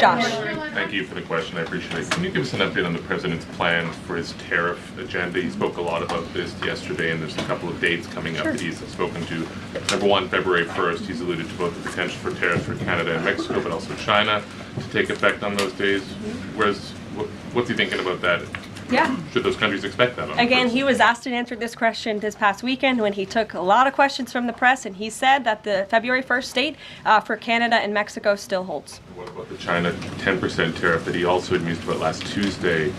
Josh. Thank you for the question. I appreciate it. Can you give us an update on the president's plan for his tariff agenda? He spoke a lot about this yesterday, and there's a couple of dates coming up that he's spoken to. Number one, February 1st, he's alluded to both the potential for tariffs for Canada and Mexico, but also China to take effect on those days. What's he thinking about that? Yeah. Should those countries expect that? Again, he was asked and answered this question this past weekend when he took a lot of questions from the press, and he said that the February 1st date for Canada and Mexico still holds. What about the China 10% tariff that he also had mused about last Tuesday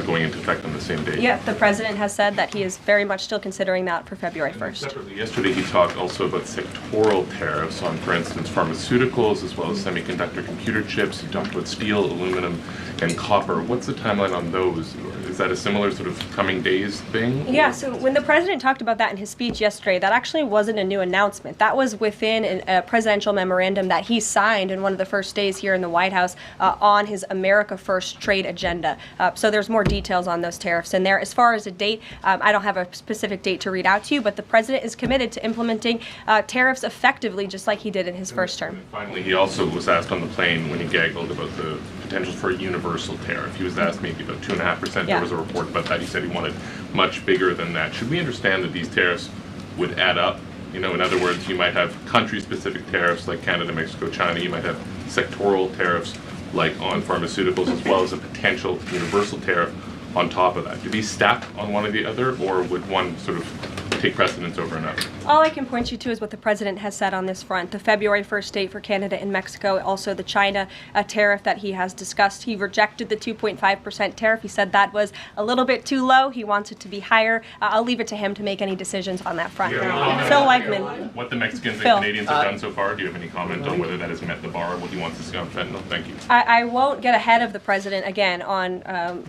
going into effect on the same day? Yeah, the president has said that he is very much still considering that for February 1st. Separately, yesterday he talked also about sectoral tariffs on, for instance, pharmaceuticals as well as semiconductor computer chips. He talked about steel, aluminum, and copper. What's the timeline on those? Is that a similar sort of coming days thing? Yeah, so when the president talked about that in his speech yesterday, that actually wasn't a new announcement. That was within a presidential memorandum that he signed in one of the first days here in the White House on his America First trade agenda. So there's more details on those tariffs in there. As far as a date, I don't have a specific date to read out to you, but the president is committed to implementing tariffs effectively, just like he did in his first term. And finally, he also was asked on the plane when he gaggled about the potential for a universal tariff. He was asked maybe about 2.5%. There was a report about that. He said he wanted much bigger than that. Should we understand that these tariffs would add up? You know, in other words, you might have country-specific tariffs like Canada, Mexico, China. You might have sectoral tariffs like on pharmaceuticals, as well as a potential universal tariff on top of that. Do these stack on one or the other, or would one sort of take precedence over another? All I can point you to is what the president has said on this front. The February 1st date for Canada and Mexico, also the China tariff that he has discussed. He rejected the 2.5% tariff. He said that was a little bit too low. He wants it to be higher. I'll leave it to him to make any decisions on that front. Phil Wegman. What the Mexicans and Canadians have done so far, do you have any comment on whether that has met the bar, what he wants to see on fentanyl? Thank you. I won't get ahead of the president again on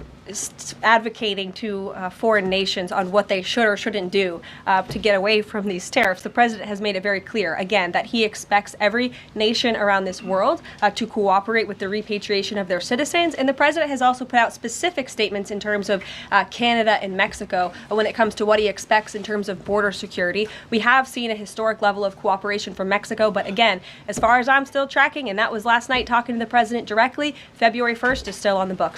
advocating to foreign nations on what they should or shouldn't do to get away from these tariffs. The president has made it very clear, again, that he expects every nation around this world to cooperate with the repatriation of their citizens. And the president has also put out specific statements in terms of Canada and Mexico when it comes to what he expects in terms of border security. We have seen a historic level of cooperation from Mexico, but again, as far as I'm still tracking, and that was last night talking to the president directly, February 1st is still on the books.